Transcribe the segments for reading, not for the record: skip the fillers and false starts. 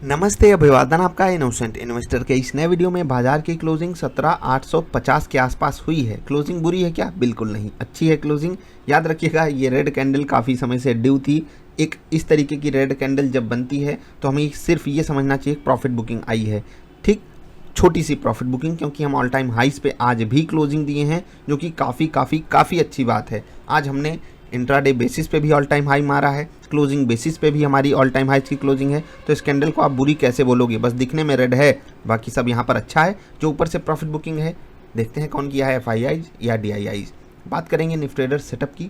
नमस्ते, अभिवादन आपका इनोसेंट इन्वेस्टर के इस नए वीडियो में बाजार की क्लोजिंग 17,850 के आसपास हुई है। क्लोजिंग बुरी है क्या? बिल्कुल नहीं, अच्छी है क्लोजिंग। याद रखिएगा, ये रेड कैंडल काफ़ी समय से ड्यू थी। एक इस तरीके की रेड कैंडल जब बनती है तो हमें सिर्फ ये समझना चाहिए प्रॉफिट बुकिंग आई है। ठीक, छोटी सी प्रॉफिट बुकिंग, क्योंकि हम ऑल टाइम हाइस पे आज भी क्लोजिंग दिए हैं, जो कि काफ़ी अच्छी बात है। आज हमने इंट्राडे बेसिस पे भी ऑल टाइम हाई मारा है, क्लोजिंग बेसिस पे भी हमारी ऑल टाइम हाई की क्लोजिंग है। तो इस कैंडल को आप बुरी कैसे बोलोगे? बस दिखने में रेड है, बाकी सब यहाँ पर अच्छा है। जो ऊपर से प्रॉफिट बुकिंग है, देखते हैं कौन किया है, FIIs या DIIs। बात करेंगे निफ्टी ट्रेडर सेटअप की।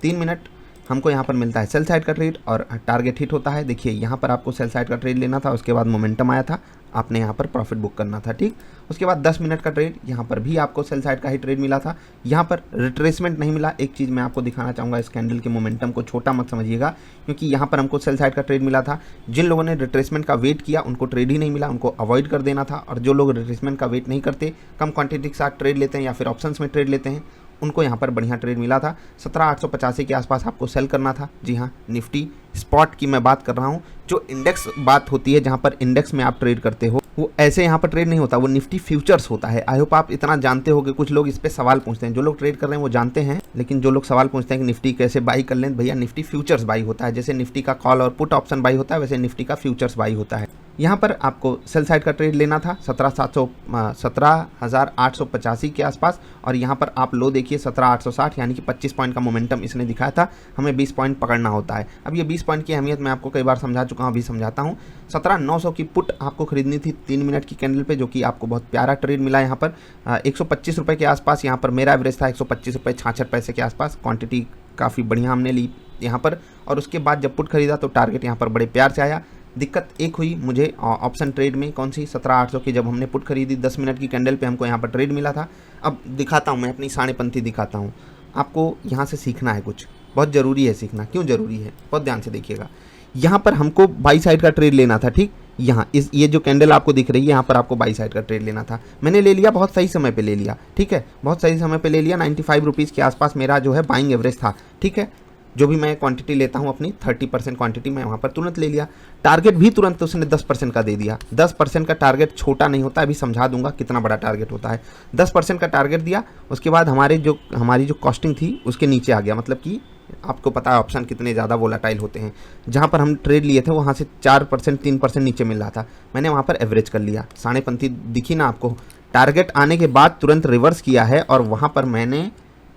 3 मिनट हमको यहाँ पर मिलता है सेल साइड का ट्रेड और टारगेट हिट होता है। देखिए, यहाँ पर आपको सेल साइड का ट्रेड लेना था, उसके बाद मोमेंटम आया था, आपने यहाँ पर प्रॉफिट बुक करना था। ठीक, उसके बाद 10 मिनट का ट्रेड, यहाँ पर भी आपको सेल साइड का ही ट्रेड मिला था। यहाँ पर रिट्रेसमेंट नहीं मिला। एक चीज़ मैं आपको दिखाना चाहूँगा, इस कैंडल के मोमेंटम को छोटा मत समझिएगा, क्योंकि यहाँ पर हमको सेल साइड का ट्रेड मिला था। जिन लोगों ने रिट्रेसमेंट का वेट किया उनको ट्रेड ही नहीं मिला, उनको अवॉइड कर देना था। और जो लोग रिट्रेसमेंट का वेट नहीं करते, कम क्वांटिटी के साथ ट्रेड लेते हैं या फिर ऑप्शंस में ट्रेड लेते हैं, उनको यहाँ पर बढ़िया ट्रेड मिला था। 17,885 के आसपास आपको सेल करना था। जी हाँ, निफ्टी स्पॉट की मैं बात कर रहा हूँ। जो इंडेक्स बात होती है, जहाँ पर इंडेक्स में आप ट्रेड करते हो, वो ऐसे यहाँ पर ट्रेड नहीं होता, वो निफ्टी फ्यूचर्स होता है। आई होप आप इतना जानते हो कि कुछ लोग इस पे सवाल पूछते हैं। जो लोग ट्रेड कर रहे हैं वो जानते हैं, लेकिन जो लोग सवाल पूछते हैं कि निफ्टी कैसे बाई कर लें, भैया निफ्टी फ्यूचर्स बाई होता है। जैसे निफ्टी का कॉल और पुट ऑप्शन बाई होता है, वैसे निफ्टी का फ्यूचर्स बाई होता है। यहाँ पर आपको सेल साइड का ट्रेड लेना था 17,885 के आसपास, और यहाँ पर आप लो देखिए 17,860, यानी कि 25 पॉइंट का मोमेंटम इसने दिखाया था। हमें 20 पॉइंट पकड़ना होता है। अब ये 20 पॉइंट की अहमियत मैं आपको कई बार समझा चुका हूँ, अभी समझाता हूँ। 17,900 की पुट आपको खरीदनी थी 3 मिनट की कैंडल पे, जो कि आपको बहुत प्यारा ट्रेड मिला यहाँ पर 125 रुपये के आसपास। यहाँ पर मेरा एवरेज था 125 रुपये 66 पैसे के आसपास। क्वांटिटी काफ़ी बढ़िया हमने ली यहाँ पर, और उसके बाद जब पुट खरीदा तो टारगेट यहाँ पर बड़े प्यार से आया। दिक्कत एक हुई मुझे ऑप्शन ट्रेड में, कौन सी? 17,800 की जब हमने पुट खरीदी 10 मिनट की कैंडल पे, हमको यहाँ पर ट्रेड मिला था। अब दिखाता हूँ, मैं अपनी साढ़ेपंथी दिखाता हूँ आपको। यहाँ से सीखना है, कुछ बहुत ज़रूरी है सीखना। क्यों ज़रूरी है? बहुत ध्यान से देखिएगा। यहाँ पर हमको बाई साइड का ट्रेड लेना था। ठीक, यहाँ ये जो कैंडल आपको दिख रही है, यहाँ पर आपको बाई साइड का ट्रेड लेना था। मैंने ले लिया, बहुत सही समय पे ले लिया। ठीक है, बहुत सही समय पे ले लिया। 95 रुपीज़ के आसपास मेरा जो है बाइंग एवरेज था। ठीक है, जो भी मैं क्वांटिटी लेता हूँ अपनी 30% क्वांटिटी मैं वहाँ पर तुरंत ले लिया। टारगेट भी तुरंत उसने 10% का दे दिया। 10% का टारगेट छोटा नहीं होता, अभी समझा दूंगा कितना बड़ा टारगेट होता है। 10% का टारगेट दिया, उसके बाद हमारी जो कॉस्टिंग थी उसके नीचे आ गया। मतलब कि आपको पता है ऑप्शन कितने ज़्यादा वोलाटाइल होते हैं। जहाँ पर हम ट्रेड लिए थे वहाँ से 4% 3% नीचे मिल रहा था। मैंने वहाँ पर एवरेज कर लिया। साढ़ेपंथी दिखी ना आपको? टारगेट आने के बाद तुरंत रिवर्स किया है, और वहाँ पर मैंने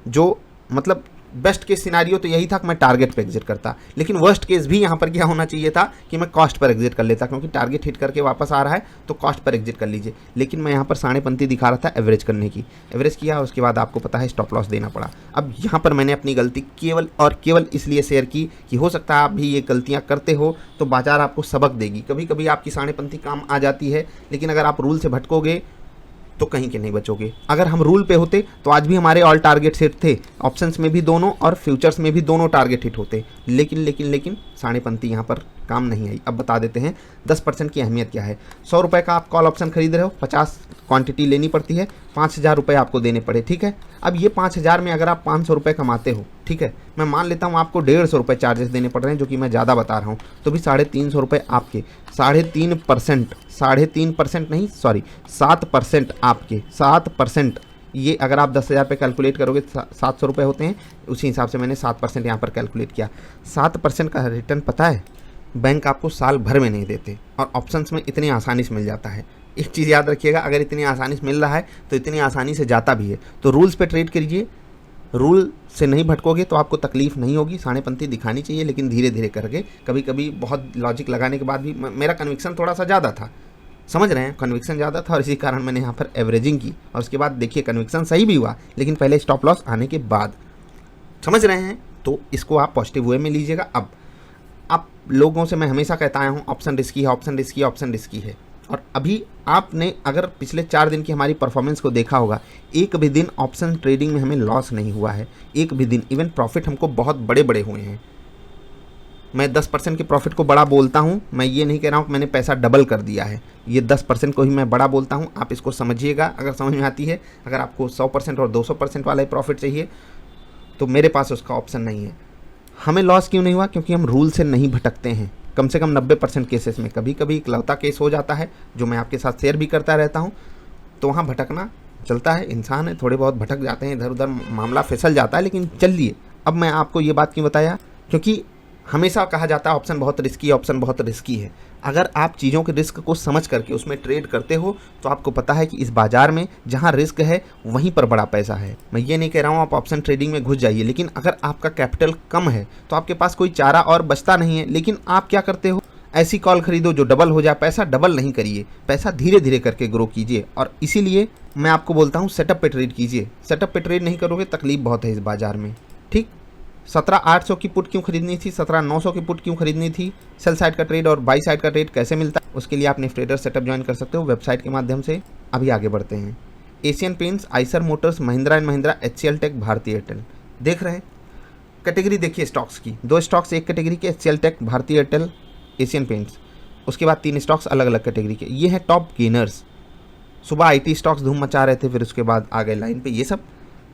जो मतलब बेस्ट केस सिनारियो तो यही था कि मैं टारगेट पे एग्जिट करता, लेकिन वर्स्ट केस भी यहाँ पर क्या होना चाहिए था कि मैं कॉस्ट पर एग्जिट कर लेता, क्योंकि टारगेट हिट करके वापस आ रहा है तो कॉस्ट पर एग्जिट कर लीजिए। लेकिन मैं यहाँ पर साढ़ेपंथी दिखा रहा था एवरेज करने की। एवरेज किया, उसके बाद आपको पता है स्टॉप लॉस देना पड़ा। अब यहाँ पर मैंने अपनी गलती केवल और केवल इसलिए शेयर की कि हो सकता है आप भी ये गलतियाँ करते हो, तो बाजार आपको सबक देगी। कभी कभी आपकी साढ़ेपंथी काम आ जाती है, लेकिन अगर आप रूल से भटकोगे तो कहीं के नहीं बचोगे। अगर हम रूल पे होते तो आज भी हमारे ऑल टारगेट हिट थे, ऑप्शंस में भी दोनों और फ्यूचर्स में भी दोनों टारगेट हिट होते। लेकिन साढ़ेपंथी यहाँ पर काम नहीं आई। अब बता देते हैं 10% की अहमियत क्या है। 100 रुपये का आप कॉल ऑप्शन खरीद रहे हो, 50 क्वांटिटी लेनी पड़ती है, 5,000 रुपये आपको देने पड़े। ठीक है, अब ये 5,000 में अगर आप 500 रुपये कमाते हो, ठीक है, मैं मान लेता हूँ आपको 150 रुपये चार्जेस देने पड़ रहे हैं, जो कि मैं ज़्यादा बता रहा हूँ, तो भी 350 रुपये आपके। 3.5% नहीं, सॉरी 7% आपके। 7%, ये अगर आप 10,000 पे कैलकुलेट करोगे 700 रुपये होते हैं, उसी हिसाब से मैंने 7% यहाँ पर कैलकुलेट किया। 7% का रिटर्न पता है बैंक आपको साल भर में नहीं देते, और ऑप्शंस में इतनी आसानी से मिल जाता है। एक चीज़ याद रखिएगा, अगर इतनी आसानी से मिल रहा है तो इतनी आसानी से जाता भी है। तो रूल्स पे ट्रेड करिए, रूल से नहीं भटकोगे तो आपको तकलीफ नहीं होगी। साढ़ेपंथी दिखानी चाहिए, लेकिन धीरे धीरे करके। कभी कभी बहुत लॉजिक लगाने के बाद भी मेरा कन्विक्शन थोड़ा सा ज़्यादा था, समझ रहे हैं, कन्विक्शन ज़्यादा था, और इसी कारण मैंने यहाँ पर एवरेजिंग की, और उसके बाद देखिए कन्विक्शन सही भी हुआ, लेकिन पहले स्टॉप लॉस आने के बाद। समझ रहे हैं? तो इसको आप पॉजिटिव वे में लीजिएगा। अब आप लोगों से मैं हमेशा कहता आया हूँ, ऑप्शन रिस्की है, ऑप्शन रिस्की है, ऑप्शन रिस्की है। और अभी आपने अगर पिछले 4 दिन की हमारी परफॉर्मेंस को देखा होगा, एक भी दिन ऑप्शन ट्रेडिंग में हमें लॉस नहीं हुआ है, एक भी दिन। इवन प्रॉफिट हमको बहुत बड़े बड़े हुए हैं। मैं 10% के प्रॉफिट को बड़ा बोलता हूँ, मैं ये नहीं कह रहा हूँ कि मैंने पैसा डबल कर दिया है। ये 10% को ही मैं बड़ा बोलता हूँ। आप इसको समझिएगा अगर समझ में आती है। अगर आपको 100% और 200% वाला ही प्रॉफिट चाहिए तो मेरे पास उसका ऑप्शन नहीं है। हमें लॉस क्यों नहीं हुआ? क्योंकि हम रूल से नहीं भटकते हैं। कम से कम 90% केसेस में। कभी कभी इकलौता केस हो जाता है जो मैं आपके साथ शेयर भी करता रहता हूँ, तो वहाँ भटकना चलता है, इंसान है, थोड़े बहुत भटक जाते हैं, इधर उधर मामला फिसल जाता है, लेकिन चलिए अब मैं आपको ये बात क्यों बताया, क्योंकि हमेशा कहा जाता है ऑप्शन बहुत रिस्की है, ऑप्शन बहुत रिस्की है। अगर आप चीज़ों के रिस्क को समझ करके उसमें ट्रेड करते हो तो आपको पता है कि इस बाज़ार में जहां रिस्क है वहीं पर बड़ा पैसा है। मैं ये नहीं कह रहा हूं आप ऑप्शन ट्रेडिंग में घुस जाइए, लेकिन अगर आपका कैपिटल कम है तो आपके पास कोई चारा और बचता नहीं है। लेकिन आप क्या करते हो, ऐसी कॉल खरीदो जो डबल हो जाए। पैसा डबल नहीं करिए, पैसा धीरे धीरे करके ग्रो कीजिए। और इसीलिए मैं आपको बोलता हूँ सेटअप पे ट्रेड कीजिए। सेटअप पे ट्रेड नहीं करोगे तकलीफ बहुत है इस बाज़ार में। ठीक, 17,800 की पुट क्यों खरीदनी थी, 17,900 की पुट क्यों खरीदनी थी, सेल साइड का ट्रेड और बाई साइड का ट्रेड कैसे मिलता है, उसके लिए आप निफ्टी ट्रेडर सेटअप ज्वाइन कर सकते हो वेबसाइट के माध्यम से। अभी आगे बढ़ते हैं। Asian Paints, Eicher Motors, Mahindra and Mahindra, HCL tech, Bharti Airtel. देख रहे हैं कैटेगरी, देखिए स्टॉक्स की, 2 स्टॉक्स एक कैटेगरी के, HCL tech, Bharti Airtel, Asian Paints. उसके बाद 3 स्टॉक्स अलग अलग कैटेगरी के। ये हैं टॉप गेनर्स। सुबह IT स्टॉक्स धूम मचा रहे थे, फिर उसके बाद आ गए लाइन पे, ये सब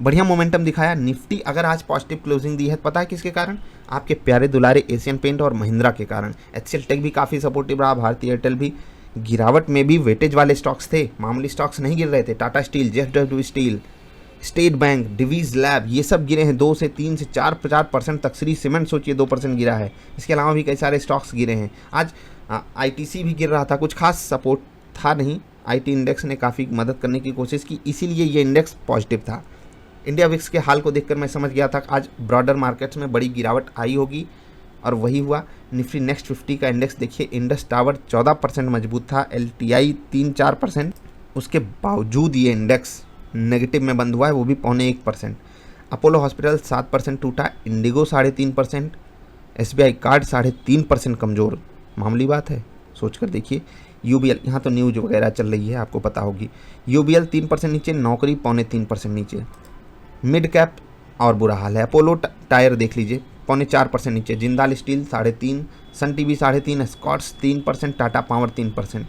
बढ़िया मोमेंटम दिखाया। निफ्टी अगर आज पॉजिटिव क्लोजिंग दी है, पता है किसके कारण, आपके प्यारे दुलारे एशियन पेंट और महिंद्रा के कारण। HCL टेक भी काफ़ी सपोर्टिव रहा, भारती एयरटेल भी। गिरावट में भी वेटेज वाले स्टॉक्स थे, मामूली स्टॉक्स नहीं गिर रहे थे। Tata steel, JSW steel, State Bank, Divi's lab, ये सब गिरे हैं 2 से 3 से 4% तक। श्री सीमेंट सोचिए 2% गिरा है। इसके अलावा भी कई सारे स्टॉक्स गिरे हैं। आज ITC भी गिर रहा था, कुछ खास सपोर्ट था नहीं। IT इंडेक्स ने काफ़ी मदद करने की कोशिश की, इसीलिए ये इंडेक्स पॉजिटिव था। इंडिया विक्स के हाल को देखकर मैं समझ गया था कि आज ब्रॉडर मार्केट्स में बड़ी गिरावट आई होगी, और वही हुआ। निफ्टी नेक्स्ट 50 का इंडेक्स देखिए, इंडस टावर 14% मजबूत था, LTI 3-4%, उसके बावजूद ये इंडेक्स नेगेटिव में बंद हुआ है, वो भी 0.25%। अपोलो हॉस्पिटल 7% टूटा, इंडिगो 3.5%, SBI कार्ड 3.5% कमज़ोर। मामूली बात है, सोच कर देखिए। UBL, यहाँ तो न्यूज वगैरह चल रही है, आपको पता होगी। UBL 3% नीचे, नौकरी 3.25% नीचे। मिड कैप और बुरा हाल है। अपोलो टायर देख लीजिए 0.4% नीचे, Jindal steel 3.5%, Sun TV 3.5%, Scotts 3%, Tata power 3%।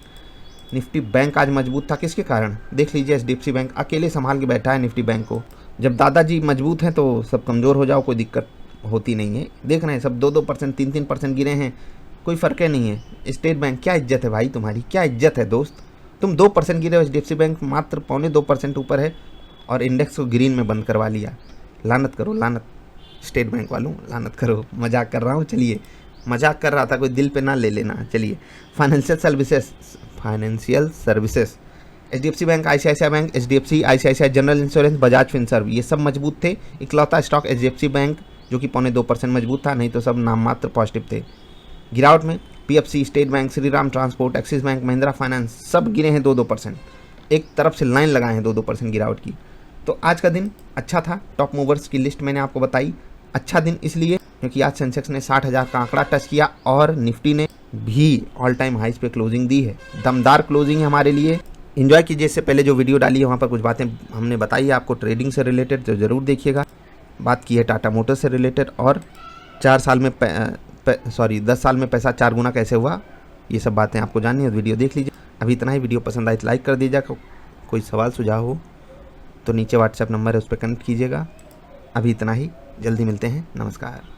Nifty bank आज मजबूत था, किसके कारण, देख लीजिए। HDFC बैंक अकेले संभाल के बैठा है निफ्टी बैंक को। जब दादाजी मजबूत हैं तो सब कमज़ोर हो जाओ, कोई दिक्कत होती नहीं है। देख रहे हैं सब 2-2%, 3-3% गिरे हैं, कोई फ़र्क नहीं है। स्टेट बैंक, क्या इज्जत है भाई तुम्हारी, क्या इज्जत है दोस्त, तुम 2% गिरे हो। HDFC बैंक मात्र 0.25% ऊपर है और इंडेक्स को ग्रीन में बंद करवा लिया। लानत करो, लानत स्टेट बैंक वालों, लानत करो। मजाक कर रहा हूँ, चलिए मजाक कर रहा था, कोई दिल पे ना ले लेना। चलिए, financial services, HDFC bank, ICICI bank, HDFC, ICICI general insurance, Bajaj Finserv, ये सब मजबूत थे। इकलौता स्टॉक HDFC बैंक जो कि 0.2% मजबूत था, नहीं तो सब नाम मात्र पॉजिटिव थे। गिरावट में PFC, state bank, Shriram transport, axis bank, Mahindra finance सब गिरे हैं 2-2%। एक तरफ से लाइन लगाए हैं 2-2% गिरावट की। तो आज का दिन अच्छा था। टॉप मूवर्स की लिस्ट मैंने आपको बताई। अच्छा दिन इसलिए क्योंकि आज सेंसेक्स ने 60,000 का आंकड़ा टच किया और निफ्टी ने भी ऑल टाइम हाइस पे क्लोजिंग दी है। दमदार क्लोजिंग है हमारे लिए। एंजॉय कीजिए। इससे पहले जो वीडियो डाली है वहाँ पर कुछ बातें हमने बताई है आपको ट्रेडिंग से रिलेटेड, तो ज़रूर देखिएगा। बात की है टाटा मोटर्स से रिलेटेड और 10 साल में पैसा 4 गुना कैसे हुआ, ये सब बातें आपको जाननी है, वीडियो देख लीजिए। अभी इतना ही। वीडियो पसंद आए तो लाइक कर दीजिएगा। कोई सवाल सुझाव हो तो नीचे WhatsApp नंबर है, उस पर कनेक्ट कीजिएगा। अभी इतना ही, जल्दी मिलते हैं, नमस्कार।